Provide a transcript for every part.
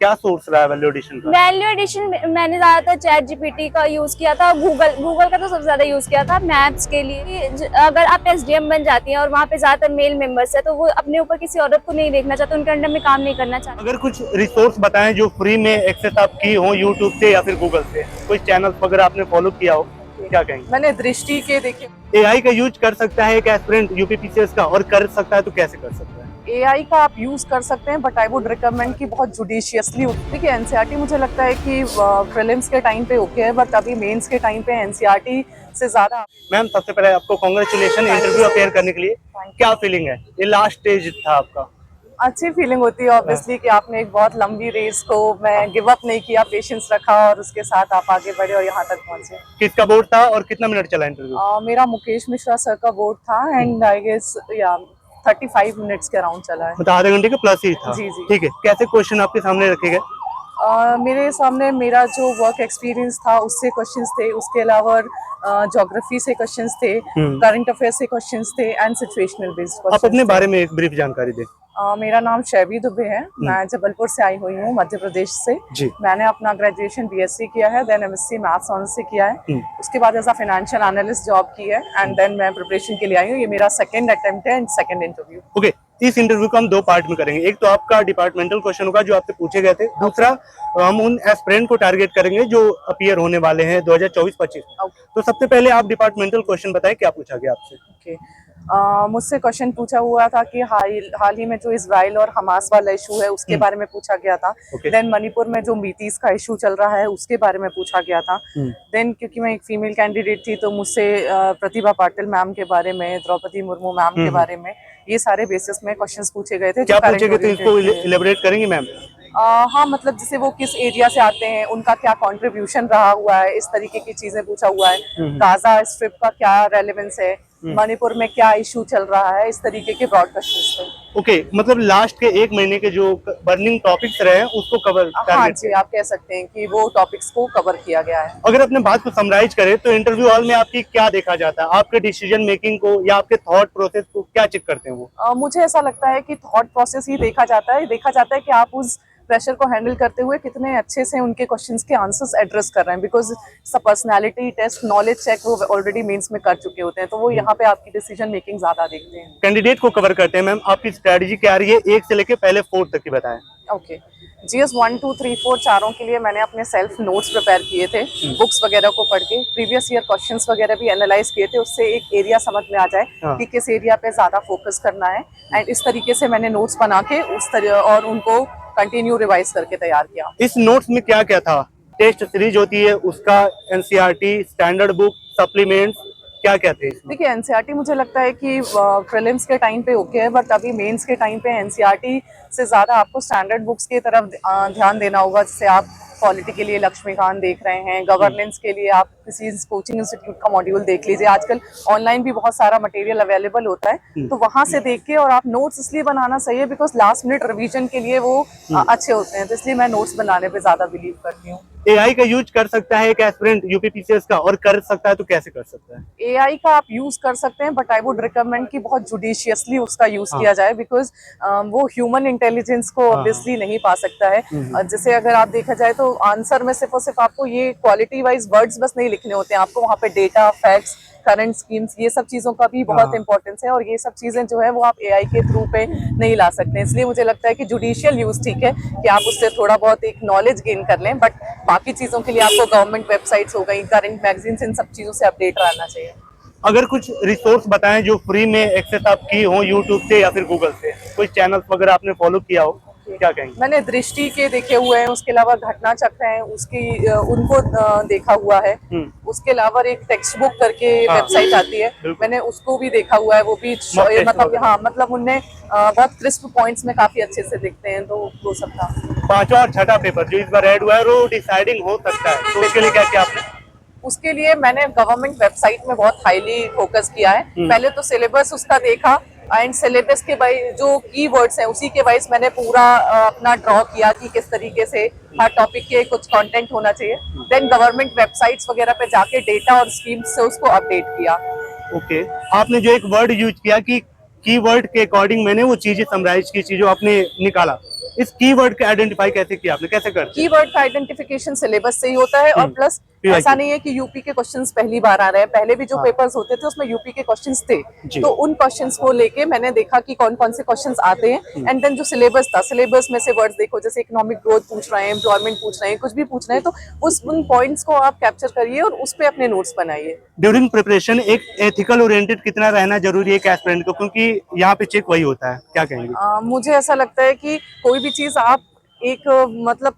क्या सोर्स रहा है वैल्यू एडिशन का? वैल्यू एडिशन मैंने ज्यादातर चैट जीपीटी का यूज किया था, गूगल का तो सबसे ज्यादा यूज किया था मैथ्स के लिए। अगर आप एसडीएम बन जाती हैं और वहाँ पे ज्यादातर मेल मेंबर्स है तो वो अपने ऊपर किसी औरत को नहीं देखना चाहते, उनके अंडर में काम नहीं करना चाहते। अगर कुछ रिसोर्स बताएं जो फ्री में एक्सेस आप की हो यूट्यूब से या फिर गूगल से, कोई चैनल वगैरह आपने फॉलो किया हो, क्या कहेंगे? मैंने दृष्टि के देखे। एआई का यूज कर सकता है एक एस्पिरेंट यूपीपीसीएस का, और कर सकता है तो कैसे कर सकता है? एआई का आप यूज कर सकते हैं, बट आई वुड रिकमेंड कि बहुत जुडिशियसली। देखिए एनसीईआरटी मुझे लगता है कि प्रीलिम्स के टाइम पे ओके है, बट अभी मेंस के टाइम पे एनसीईआरटी से ज्यादा। मैम सबसे पहले आपको कांग्रेचुलेशन इंटरव्यू अपेयर करने के लिए। क्या फीलिंग है? ये लास्ट स्टेज था आपका। अच्छी फीलिंग होती है ऑब्वियसली कि आपने एक बहुत लंबी रेस को मैं गिव अप नहीं किया, पेशेंस रखा और उसके साथ आप आगे बढ़े और यहाँ तक पहुंचे। किसका बोर्ड था और कितना मिनट चला इंटरव्यू? मेरा मुकेश मिश्रा सर का बोर्ड था एंड आई गेस या 35 मिनट्स के अराउंड चला है। मतलब आधे घंटे के प्लस ही था। जी जी। ठीक है, कैसे क्वेश्चन आपके सामने रखे गए? मेरे सामने मेरा जो वर्क एक्सपीरियंस था उससे क्वेश्चंस थे, उसके अलावा ज्योग्राफी से क्वेश्चंस थे, करंट अफेयर से क्वेश्चंस थे एंड सिचुएशनल बेस्ड क्वेश्चंस। आप अपने बारे में एक ब्रीफ जानकारी दें। मेरा नाम शैवी दुबे है, मैं जबलपुर से आई हुई हूँ, मध्य प्रदेश से। जी। मैंने अपना ग्रेजुएशन बीएससी किया है, देन एमएससी मैथ्स ऑनर्स से किया है। उसके बाद as a financial analyst job की है एंड देन मैं प्रिपरेशन के लिए आई हूँ। ये मेरा सेकंड अटेम्प्ट है एंड सेकंड इंटरव्यू। ओके, इस इंटरव्यू को हम दो पार्ट में करेंगे। एक तो आपका डिपार्टमेंटल क्वेश्चन होगा जो आपसे पूछे गए थे, दूसरा हम उन एस्पिरेंट को टारगेट करेंगे जो अपीयर होने वाले हैं 2024-25। तो सबसे पहले आप डिपार्टमेंटल क्वेश्चन बताएं, क्या पूछा गया आपसे? ओके, मुझसे क्वेश्चन पूछा हुआ था कि हाल ही में जो इजराइल और हमास वाला इशू है उसके बारे में पूछा गया था। देन मणिपुर में जो मीतीस का इशू चल रहा है उसके बारे में पूछा गया था। देन क्योंकि मैं एक फीमेल कैंडिडेट थी तो मुझसे प्रतिभा पाटिल मैम के बारे में, द्रौपदी मुर्मू मैम के बारे में, ये सारे बेसिस में क्वेश्चंस पूछे गए थे। क्या पूछे गए थे, इसको इलेबोरेट करेंगे मैम? हाँ, मतलब जैसे वो किस एरिया से आते हैं, उनका क्या कंट्रीब्यूशन रहा हुआ है, इस तरीके की चीजें पूछा हुआ है। गाजा स्ट्रिप का क्या रेलेवेंस है, मणिपुर में क्या इशू चल रहा है, इस तरीके के ब्रॉड क्वेश्चंस थे। ओके, मतलब लास्ट के एक महीने के जो बर्निंग टॉपिक्स रहे हैं उसको कवर। हाँ जी, आप कह सकते हैं कि वो टॉपिक्स को कवर किया गया है। अगर अपने बात को समराइज करें तो इंटरव्यू हॉल में आपकी क्या देखा जाता है? आपके डिसीजन मेकिंग को या आपके थॉट प्रोसेस को क्या चेक करते हैं वो? मुझे ऐसा लगता है कि थॉट प्रोसेस ही देखा जाता है कि आप उस प्रेशर को हैंडल करते हुए कितने अच्छे से उनके क्वेश्चंस के आंसर्स एड्रेस कर रहे हैं। Because personality test, knowledge check वो ऑलरेडी मेंस में कर चुके होते हैं, तो वो यहाँ पे आपकी डिसीजन मेकिंग ज्यादा देखते हैं। कैंडिडेट को कवर करते हैं मैम, आपकी स्ट्रेटजी क्या रही है 1 से लेके पहले 4 तक की बताएं। ओके, जीएस 1, 2, 3, 4 चारों के लिए मैंने अपने सेल्फ नोट्स प्रिपेयर किए थे, बुक्स वगैरह को पढ़ के, प्रीवियस ईयर क्वेश्चंस वगैरह भी एनालाइज किए थे, उससे एक एरिया समझ में आ जाए कि किस एरिया पे ज्यादा फोकस करना है। एंड इस तरीके से मैंने नोट्स बना के उस तरह और उनको कंटिन्यू रिवाइज करके तैयार किया। इस नोट्स में क्या क्या था? टेस्ट सीरीज होती है उसका, एनसीईआरटी, स्टैंडर्ड बुक, सप्लीमेंट्स, क्या क्या थे? देखिए एनसीईआरटी मुझे लगता है कि प्रीलिम्स के टाइम पे ओके है, बट अभी मेंस के टाइम पे एनसीईआरटी से ज्यादा आपको स्टैंडर्ड बुक्स की तरफ ध्यान देना होगा। जैसे आप पॉलिटी के लिए लक्ष्मीकांत देख रहे हैं, गवर्नेंस के लिए आप किसी कोचिंग इंस्टीट्यूट का मॉड्यूल देख लीजिए, आजकल ऑनलाइन भी बहुत सारा मटेरियल अवेलेबल होता है, तो वहां से देख के। और आप नोट्स इसलिए बनाना सही है बिकॉज लास्ट मिनट रिवीजन के लिए वो अच्छे होते हैं, तो इसलिए मैं नोट्स बनाने पे ज्यादा बिलीव करती हूँ। एआई का यूज कर सकता है एक एस्पिरेंट यूपीपीसीएस का, और कर सकता है तो कैसे कर सकता है? एआई का आप यूज कर सकते हैं, बट आई वुड रिकमेंड कि बहुत जुडिशियसली उसका यूज किया जाए, बिकॉज वो ह्यूमन इंटेलिजेंस को ऑब्वियसली नहीं पा सकता है। जैसे अगर आप देखा जाए तो आंसर में सिर्फ और सिर्फ आपको ये क्वालिटी वाइज वर्ड्स बस नहीं लिखने होते हैं, आपको वहाँ पे डेटा, फैक्ट्स, करंट स्कीम्स, ये सब चीजों का भी बहुत इंपॉर्टेंस है, और ये सब चीजें जो है वो आप एआई के थ्रू पे नहीं ला सकते। इसलिए मुझे लगता है कि जुडिशियल यूज ठीक है कि आप उससे थोड़ा बहुत एक नॉलेज गेन कर लें, बट बाकी चीजों के लिए आपको गवर्नमेंट वेबसाइट्स हो गई, करंट मैगजीन्स, इन सब चीजों से अपडेट रहना चाहिए। अगर कुछ रिसोर्स बताएं जो फ्री में एक्सेस आप की हो यूट्यूब से या फिर गूगल से, कोई चैनल वगैरह आपने फॉलो किया हो, क्या कहेंगे? मैंने दृष्टि के देखे हुए हैं, उसके अलावा घटना चक्र है उसकी उनको देखा हुआ है। उसके अलावा एक टेक्स्ट बुक करके वेबसाइट आती है, मैंने उसको भी देखा हुआ है, वो भी मतलब हाँ, मतलब उनने बहुत क्रिस्प पॉइंट्स में काफी अच्छे से दिखते हैं, तो वो सब था। 5वां और 6ठा पेपर जो इस बार ऐड हुआ है वो डिसाइडिंग हो सकता है, तो उसके लिए क्या किया आपने? उसके लिए मैंने गवर्नमेंट वेबसाइट में बहुत हाईली फोकस किया है। पहले तो सिलेबस उसका देखा एंड सिलेबस के वाइज जो कीवर्ड्स हैं उसी के वाइज मैंने पूरा अपना ड्रॉ किया कि किस तरीके से हर टॉपिक के कुछ कंटेंट होना चाहिए। देन गवर्नमेंट वेबसाइट्स वगैरह पे जाके डेटा और स्कीम्स से उसको अपडेट किया। ओके, आपने जो एक वर्ड यूज किया कि कीवर्ड के अकॉर्डिंग मैंने वो चीजें समराइज की, चीजों आपने निकाला, इस कीवर्ड के आइडेंटिफाई कैसे किया आपने, कैसे करते हैं? कीवर्ड का आइडेंटिफिकेशन सिलेबस से ही होता है और प्लस ऐसा नहीं है कि यूपी के क्वेश्चंस पहली बार आ रहे हैं, पहले भी जो पेपर्स होते थे उसमें यूपी के क्वेश्चंस थे, तो उन क्वेश्चंस को लेके मैंने देखा कि कौन कौन से क्वेश्चंस आते हैं एंड देन जो सिलेबस था, सिलेबस में से वर्ड्स देखो, जैसे इकोनॉमिक ग्रोथ पूछ रहे हैं, एम्प्लॉयमेंट पूछ रहे हैं, कुछ भी पूछ रहे हैं, तो उन पॉइंट्स को आप कैप्चर करिए और उस पे अपने नोट्स बनाइए। ड्यूरिंग प्रिपरेशन एक एथिकल ओरिएंटेड कितना रहना जरूरी है एक एस्पिरेंट को, क्योंकि यहाँ पे चेक वही होता है, क्या कहेंगे? मुझे ऐसा लगता है कि कोई भी चीज आप एक मतलब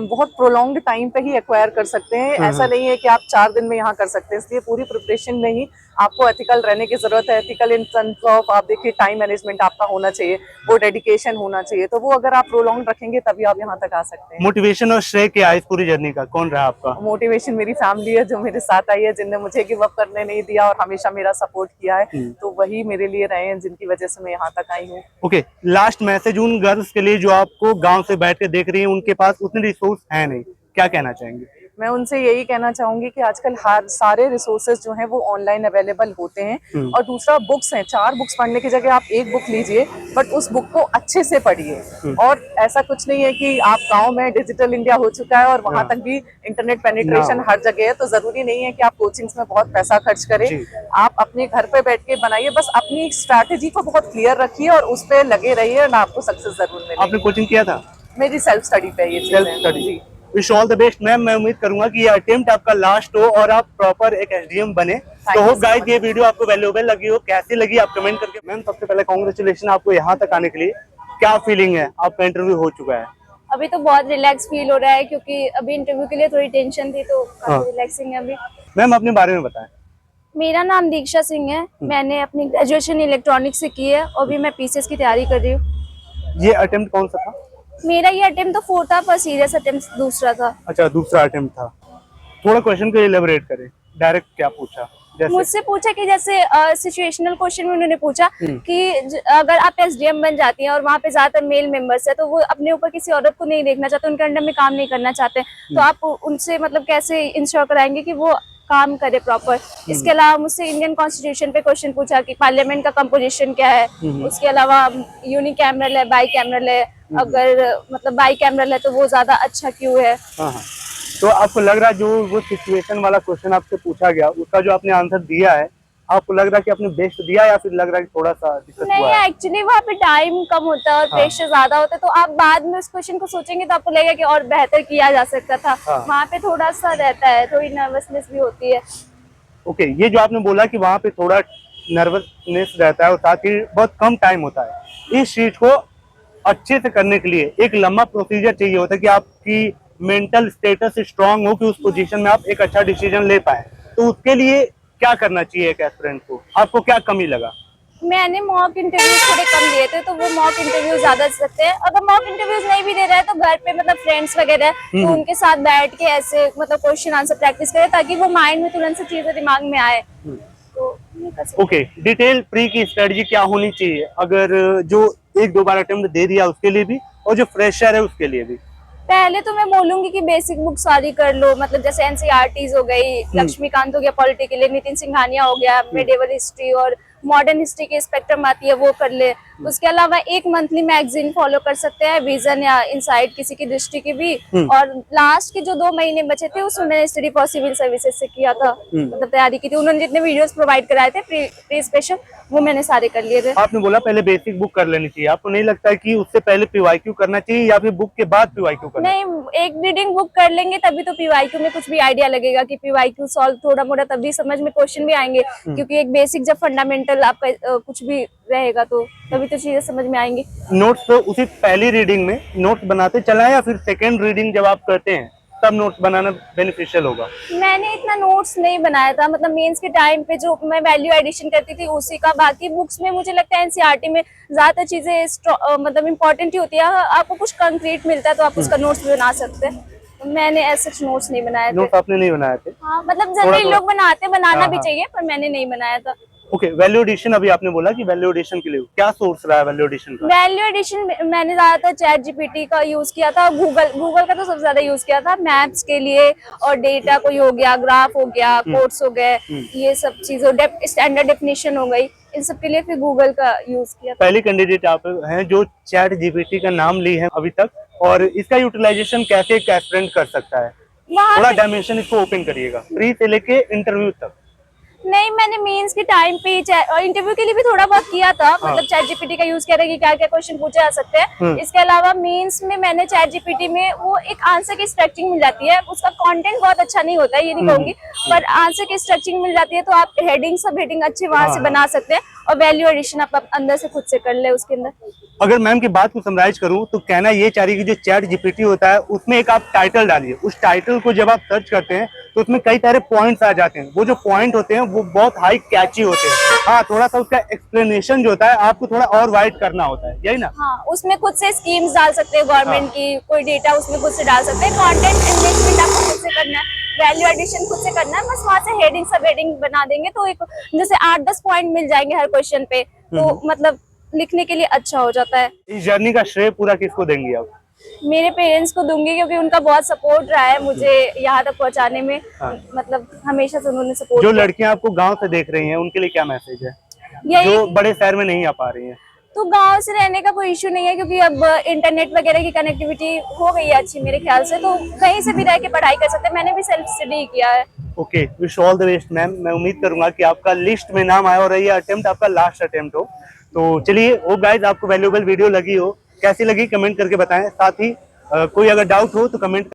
बहुत प्रोलॉन्ग्ड टाइम पे ही एक्वायर कर सकते हैं, ऐसा नहीं है कि आप 4 दिन में यहाँ कर सकते हैं, इसलिए पूरी प्रिपरेशन में ही आपको एथिकल रहने की जरूरत है। एथिकल इन सेंस ऑफ आप देखिए टाइम मैनेजमेंट आपका होना चाहिए, वो डेडिकेशन होना चाहिए, तो वो अगर आप प्रोलॉन्ग रखेंगे तभी आप यहाँ तक आ सकते हैं। मोटिवेशन और श्रेय क्या है इस पूरी जर्नी का, कौन रहा आपका? मोटिवेशन मेरी फैमिली है जो मेरे साथ आई है, जिनने मुझे गिव अप करने नहीं दिया और हमेशा मेरा सपोर्ट किया है, तो वही मेरे लिए रहे हैं जिनकी वजह से मैं यहाँ तक आई हूँ। ओके, लास्ट मैसेज उन गर्ल्स के लिए जो आपको गांव से बैठ के देख रही हैं, उनके पास उतने रिसोर्स है नहीं, क्या कहना चाहेंगे? मैं उनसे यही कहना चाहूंगी कि आजकल हर सारे रिसोर्सेज जो हैं वो ऑनलाइन अवेलेबल होते हैं, और दूसरा बुक्स हैं, 4 बुक्स पढ़ने की जगह आप 1 बुक लीजिए, बट उस बुक को अच्छे से पढ़िए। और ऐसा कुछ नहीं है कि आप गांव में डिजिटल इंडिया हो चुका है और वहां तक भी इंटरनेट पेनिट्रेशन हर जगह है, तो जरूरी नहीं है कि आप कोचिंग्स में बहुत पैसा खर्च करें, आप अपने घर पे बैठ के बनाइए, बस अपनी स्ट्रैटेजी को बहुत क्लियर रखिए और उस पर लगे रहिए और आपको सक्सेस जरूर मिलेगी। आपने कोचिंग किया था? मेरी सेल्फ स्टडी पे ये self study. Wish all the best ma'am, मैं उम्मीद करूंगा कि ये अटेम्प्ट आपका लास्ट हो और आप प्रॉपर एक एसडीएम बने। तो होप गाइस ये वीडियो आपको वैल्यूएबल लगी हो, कैसी लगी आप कमेंट करके। मैम सबसे पहले कांग्रेचुलेशन आपको यहाँ तक आने के लिए, क्या फीलिंग है, आपका इंटरव्यू हो चुका है? अभी तो बहुत रिलैक्स फील हो रहा है, क्योंकि अभी इंटरव्यू के लिए थोड़ी टेंशन थी, तो काफी रिलैक्सिंग है अभी। मैम अपने बारे में बताएं। मेरा नाम दीक्षा सिंह है, मैंने अपनी ग्रेजुएशन इलेक्ट्रॉनिक्स से की है और अभी मैं पीसीएस की तैयारी कर रही हूँ। ये अटेम्प्ट कौन सा था? मेरा ये अटेम्प्ट तो 4 था, पर सीरियस अटेम्प्ट दूसरा था। अच्छा, दूसरा अटेम्प्ट था। थोड़ा क्वेश्चन को एलेबोरेट करें, डायरेक्ट क्या पूछा? मुझसे पूछा कि जैसे सिचुएशनल क्वेश्चन में उन्होंने पूछा कि अगर आप एसडीएम बन जाती हैं और वहाँ पे ज्यादातर मेल मेंबर्स है, तो वो अपने ऊपर किसी औरत को नहीं देखना चाहते, उनके अंडर में काम नहीं करना चाहते, तो आप उनसे मतलब कैसे इंश्योर कराएंगे कि वो काम करे प्रॉपर। इसके अलावा मुझसे इंडियन कॉन्स्टिट्यूशन पे क्वेश्चन पूछा कि पार्लियामेंट का कंपोजिशन क्या है। उसके अलावा यूनिकैमरल है, बाई कैमरल है, अगर मतलब बाई कैमरल है तो वो ज्यादा अच्छा क्यों है। तो आपको लग रहा है जो वो सिचुएशन वाला क्वेश्चन आपसे पूछा गया उसका जो आपने आंसर दिया है, आपको लग रहा है कि आपने बेस्ट दिया या फिर लग रहा है कि थोड़ा सा दिक्कत हुआ है? नहीं, एक्चुअली वहाँ पे टाइम कम होता है और प्रेशर ज्यादा होता है, तो आप बाद में उस क्वेश्चन को सोचेंगे तो आपको लगेगा कि और बेहतर किया जा सकता था। वहाँ पे थोड़ा सा रहता है, थोड़ी नर्वसनेस भी होती है। ओके, ये जो आपने बोला कि वहाँ पे थोड़ा नर्वसनेस रहता है और साथ ही बहुत कम टाइम होता है, इस चीज को अच्छे से करने के लिए एक लंबा प्रोसीजर चाहिए होता है कि आपकी मेंटल स्टेटस स्ट्रांग हो कि उस पोजीशन में आप एक अच्छा डिसीजन ले पाए। तो उसके लिए क्या करना चाहिए एक एस्पिरेंट को? आपको क्या कमी लगा? मैंने मॉक इंटरव्यूज थोड़े कम दिए थे, तो वो मॉक इंटरव्यूज ज्यादा सकते हैं। अगर मॉक इंटरव्यूज नहीं भी दे रहे हैं तो घर पे मतलब फ्रेंड्स वगैरह तो उनके साथ बैठ के ऐसे मतलब क्वेश्चन आंसर प्रैक्टिस करें, ताकि वो माइंड में तुरंत से चीजें दिमाग में आए। तो ओके, डिटेल प्री की स्ट्रेटजी क्या होनी चाहिए अगर जो 1-2 बार अटेम्प्ट दे दिया उसके लिए भी और जो फ्रेशर है उसके लिए भी? पहले तो मैं बोलूंगी कि बेसिक बुक सारी कर लो, मतलब जैसे एनसीईआरटीज हो गई, लक्ष्मीकांत हो गया पॉलिटिकल, नितिन सिंघानिया हो गया, मेडिवल हिस्ट्री और मॉडर्न हिस्ट्री की स्पेक्ट्रम आती है वो कर ले। उसके अलावा एक मंथली मैगजीन फॉलो कर सकते हैं, विजन या इनसाइट किसी की दृष्टि की भी। और लास्ट के जो 2 महीने बचे थे उसमें मैंने स्टडी फॉर सिविल सर्विसेज से किया था, मतलब तैयारी की थी। उन्होंने जितने वीडियोस प्रोवाइड कराए थे प्री स्पेशल, वो मैंने सारे कर लिए थे। आपने बोला पहले बेसिक बुक कर लेनी चाहिए, आपको नहीं लगता है कि उससे पहले पीवाईक्यू करना चाहिए या फिर बुक के बाद पीवाईक्यू करना? नहीं, एक रीडिंग बुक कर लेंगे तभी तो पीवाईक्यू में कुछ भी आइडिया लगेगा कि पीवाईक्यू सॉल्व थोड़ा मोड़ा तभी समझ में क्वेश्चन भी आएंगे, क्योंकि एक बेसिक जब फंडामेंटल आपका कुछ भी रहेगा तो तभी तो चीजें समझ में आएंगी। नोट्स तो उसी पहली रीडिंग में नोट्स बनाते चला या फिर सेकेंड रीडिंग जब आप करते हैं तब नोट्स बनाना बेनिफिशियल होगा? मैंने इतना नोट्स नहीं बनाया था, मतलब मेंस के टाइम पे जो मैं वैल्यू एडिशन करती थी उसी का। बाकी बुक्स में मुझे लगता है एनसीईआरटी में ज्यादा चीजें मतलब इम्पोर्टेंट ही होती है, आपको कुछ कंक्रीट मिलता है तो आप उसका नोट्स भी बना सकते हैं। मैंने ऐसे नोट्स नहीं बनाए थे। नोट्स आपने नहीं बनाए थे? हाँ, मतलब जनरली लोग बनाना भी चाहिए, पर मैंने नहीं बनाया था। ओके, वैल्यू एडिशन अभी आपने बोला कि वैल्यू एडिशन के लिए क्या सोर्स रहा है वैल्यू एडिशन का? वैल्यू एडिशन मैंने ज्यादातर चैट जीपीटी का यूज किया था, गूगल का तो सबसे ज्यादा यूज किया था मैप्स के लिए, और डेटा कोई हो गया, ग्राफ हो गया, कोड्स हो गए, ये सब चीजों, स्टैंडर्ड डेफिनेशन हो गई, इन सब के लिए फिर गूगल का यूज किया था। पहली कैंडिडेट आप हैं जो चैट जीपीटी का नाम ली है अभी तक, और इसका यूटिलाइजेशन कैसे एक एस्पिरेंट कर सकता है? वहाँ थोड़ा पे- डायमेंशन इसको ओपन करिएगा, प्री से लेके इंटरव्यू तक। नहीं, मैंने मेंस के टाइम पे और इंटरव्यू के लिए भी थोड़ा बहुत किया था, मतलब चैट जीपीटी का यूज किया था कि क्या क्या क्वेश्चन पूछे जा सकते हैं। इसके अलावा मेंस में मैंने चैट जीपीटी में वो एक आंसर की स्ट्रक्चरिंग मिल जाती है, उसका कंटेंट बहुत अच्छा नहीं होता है ये नहीं कहूंगी, पर आंसर की स्ट्रक्चरिंग मिल जाती है, तो आप सब हेडिंग अच्छे वहां से बना सकते हैं, और वैल्यू एडिशन आप अंदर से खुद से कर ले उसके अंदर। अगर मैम की बात को समराइज करूं तो कहना ये चाह रही है कि जो चैट जीपीटी होता है उसमें एक आप टाइटल डालिए, उस टाइटल को जब आप सर्च करते हैं तो उसमें कई सारे पॉइंट्स आ जाते हैं, वो जो पॉइंट होते हैं वो बहुत हाई कैची होते हैं। हाँ, थोड़ा सा उसका एक्सप्लेनेशन जो होता है आपको थोड़ा और वाइड करना होता है, यही ना? हाँ, उसमें खुद से स्कीम्स डाल सकते हैं गवर्नमेंट की, कोई डेटा उसमें खुद से डाल सकते हैं, कंटेंट एनरिचमेंट आपको खुद से करना है, वैल्यू एडिशन खुद से करना है, बस वहां से हेडिंग सब हेडिंग बना देंगे तो एक जैसे 8-10 पॉइंट मिल जाएंगे हर क्वेश्चन पे, तो मतलब लिखने के लिए अच्छा हो जाता है। इस जर्नी का श्रेय पूरा किसको देंगी आप? मेरे पेरेंट्स को दूंगी, क्योंकि उनका बहुत सपोर्ट रहा है मुझे यहाँ तक पहुँचाने में, मतलब हमेशा से उन्होंने सपोर्ट जो लड़कियां आपको गांव से देख रही हैं उनके लिए क्या मैसेज है, यही। जो बड़े शहर में नहीं आ पा रही हैं? तो गांव से रहने का कोई इशू नहीं है, क्योंकि अब इंटरनेट वगैरह की कनेक्टिविटी हो गई है अच्छी मेरे ख्याल से, तो कहीं से भी रह के पढ़ाई कर सकते हैं, मैंने भी सेल्फ स्टडी किया है। Okay, wish all the best ma'am. मैं उम्मीद करूंगा कि आपका लिस्ट में नाम आया और ये अटेम्प्ट आपका लास्ट अटेम्प्ट हो। तो चलिए, होप गाइस आपको वैल्यूएबल वीडियो लगी हो, कैसी लगी कमेंट करके बताएं, साथ ही कोई अगर डाउट हो तो कमेंट